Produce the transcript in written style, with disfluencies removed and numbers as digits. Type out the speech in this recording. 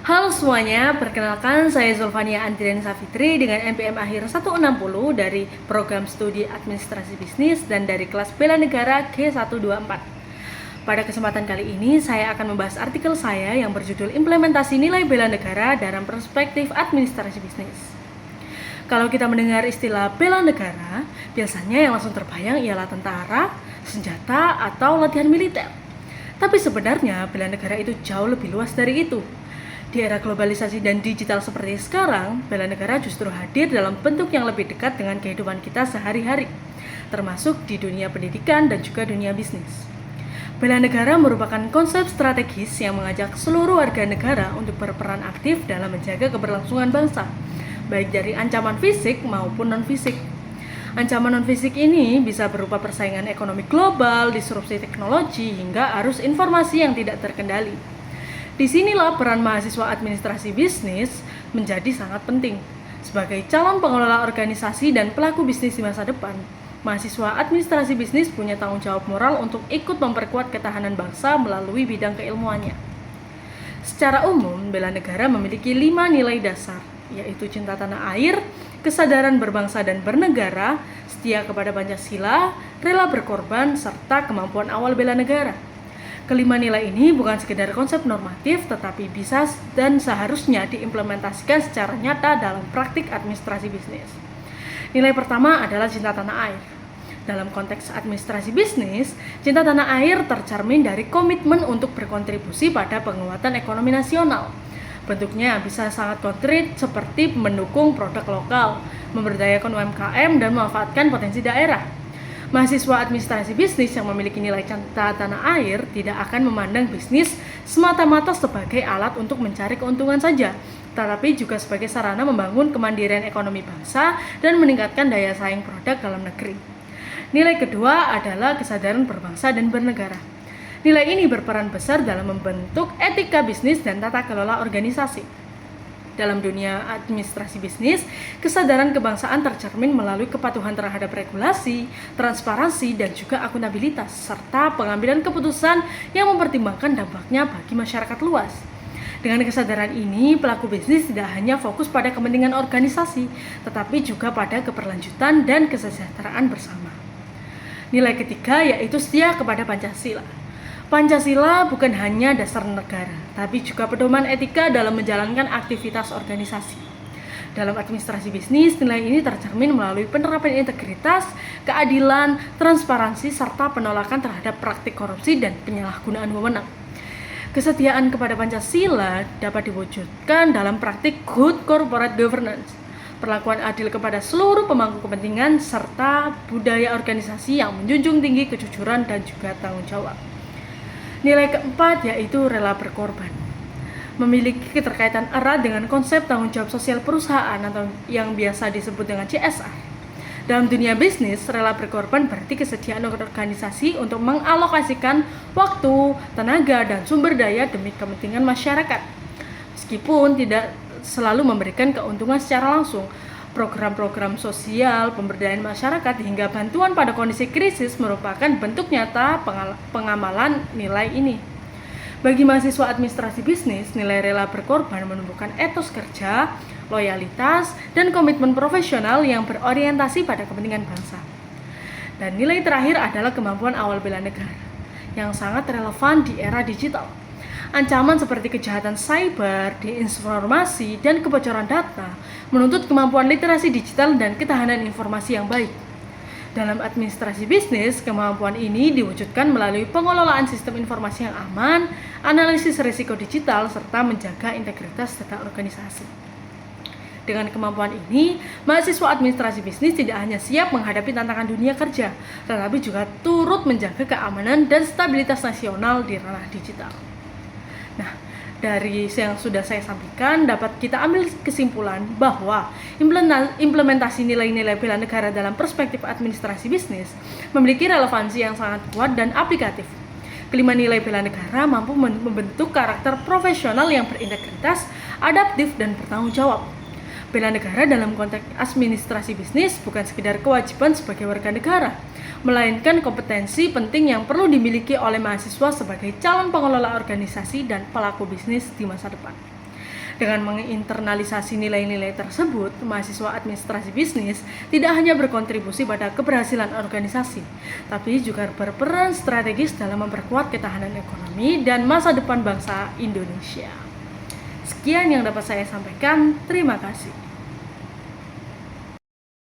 Halo semuanya, perkenalkan saya Zulfania Andriani Safitri dengan NPM akhir 160 dari Program Studi Administrasi Bisnis dan dari kelas Bela Negara G124. Pada kesempatan kali ini, saya akan membahas artikel saya yang berjudul Implementasi Nilai Bela Negara dalam Perspektif Administrasi Bisnis. Kalau kita mendengar istilah bela negara, biasanya yang langsung terbayang ialah tentara, senjata, atau latihan militer. Tapi sebenarnya bela negara itu jauh lebih luas dari itu. Di era globalisasi dan digital seperti sekarang, bela negara justru hadir dalam bentuk yang lebih dekat dengan kehidupan kita sehari-hari, termasuk di dunia pendidikan dan juga dunia bisnis. Bela negara merupakan konsep strategis yang mengajak seluruh warga negara untuk berperan aktif dalam menjaga keberlangsungan bangsa, baik dari ancaman fisik maupun non-fisik. Ancaman non-fisik ini bisa berupa persaingan ekonomi global, disrupsi teknologi, hingga arus informasi yang tidak terkendali. Disinilah peran mahasiswa administrasi bisnis menjadi sangat penting. Sebagai calon pengelola organisasi dan pelaku bisnis di masa depan, mahasiswa administrasi bisnis punya tanggung jawab moral untuk ikut memperkuat ketahanan bangsa melalui bidang keilmuannya. Secara umum, bela negara memiliki 5 nilai dasar, yaitu cinta tanah air, kesadaran berbangsa dan bernegara, setia kepada Pancasila, rela berkorban, serta kemampuan awal bela negara. Kelima nilai ini bukan sekedar konsep normatif, tetapi bisa dan seharusnya diimplementasikan secara nyata dalam praktik administrasi bisnis. Nilai pertama adalah cinta tanah air. Dalam konteks administrasi bisnis, cinta tanah air tercermin dari komitmen untuk berkontribusi pada penguatan ekonomi nasional. Bentuknya bisa sangat konkret seperti mendukung produk lokal, memberdayakan UMKM, dan memanfaatkan potensi daerah. Mahasiswa administrasi bisnis yang memiliki nilai cinta tanah air tidak akan memandang bisnis semata-mata sebagai alat untuk mencari keuntungan saja, tetapi juga sebagai sarana membangun kemandirian ekonomi bangsa dan meningkatkan daya saing produk dalam negeri. Nilai kedua adalah kesadaran berbangsa dan bernegara. Nilai ini berperan besar dalam membentuk etika bisnis dan tata kelola organisasi. Dalam dunia administrasi bisnis, kesadaran kebangsaan tercermin melalui kepatuhan terhadap regulasi, transparansi, dan juga akuntabilitas, serta pengambilan keputusan yang mempertimbangkan dampaknya bagi masyarakat luas. Dengan kesadaran ini, pelaku bisnis tidak hanya fokus pada kepentingan organisasi, tetapi juga pada keberlanjutan dan kesejahteraan bersama. Nilai ketiga yaitu setia kepada Pancasila. Pancasila bukan hanya dasar negara, tapi juga pedoman etika dalam menjalankan aktivitas organisasi. Dalam administrasi bisnis, nilai ini tercermin melalui penerapan integritas, keadilan, transparansi, serta penolakan terhadap praktik korupsi dan penyalahgunaan wewenang. Kesetiaan kepada Pancasila dapat diwujudkan dalam praktik good corporate governance, perlakuan adil kepada seluruh pemangku kepentingan, serta budaya organisasi yang menjunjung tinggi kejujuran dan juga tanggung jawab. Nilai keempat yaitu rela berkorban. Memiliki keterkaitan erat dengan konsep tanggung jawab sosial perusahaan atau yang biasa disebut dengan CSR. Dalam dunia bisnis, rela berkorban berarti kesediaan organisasi untuk mengalokasikan waktu, tenaga, dan sumber daya demi kepentingan masyarakat. Meskipun tidak selalu memberikan keuntungan secara langsung, program-program sosial, pemberdayaan masyarakat, hingga bantuan pada kondisi krisis merupakan bentuk nyata pengamalan nilai ini. Bagi mahasiswa administrasi bisnis, nilai rela berkorban menumbuhkan etos kerja, loyalitas, dan komitmen profesional yang berorientasi pada kepentingan bangsa. Dan nilai terakhir adalah kemampuan awal bela negara, yang sangat relevan di era digital. Ancaman seperti kejahatan cyber, disinformasi, dan kebocoran data menuntut kemampuan literasi digital dan ketahanan informasi yang baik. Dalam administrasi bisnis, kemampuan ini diwujudkan melalui pengelolaan sistem informasi yang aman, analisis risiko digital, serta menjaga integritas data organisasi. Dengan kemampuan ini, mahasiswa administrasi bisnis tidak hanya siap menghadapi tantangan dunia kerja, tetapi juga turut menjaga keamanan dan stabilitas nasional di ranah digital. Nah, dari yang sudah saya sampaikan, dapat kita ambil kesimpulan bahwa implementasi nilai-nilai bela negara dalam perspektif administrasi bisnis memiliki relevansi yang sangat kuat dan aplikatif. Kelima nilai bela negara mampu membentuk karakter profesional yang berintegritas, adaptif, dan bertanggung jawab. Bela negara dalam konteks administrasi bisnis bukan sekedar kewajiban sebagai warga negara, melainkan kompetensi penting yang perlu dimiliki oleh mahasiswa sebagai calon pengelola organisasi dan pelaku bisnis di masa depan. Dengan menginternalisasi nilai-nilai tersebut, mahasiswa administrasi bisnis tidak hanya berkontribusi pada keberhasilan organisasi, tapi juga berperan strategis dalam memperkuat ketahanan ekonomi dan masa depan bangsa Indonesia. Sekian yang dapat saya sampaikan. Terima kasih.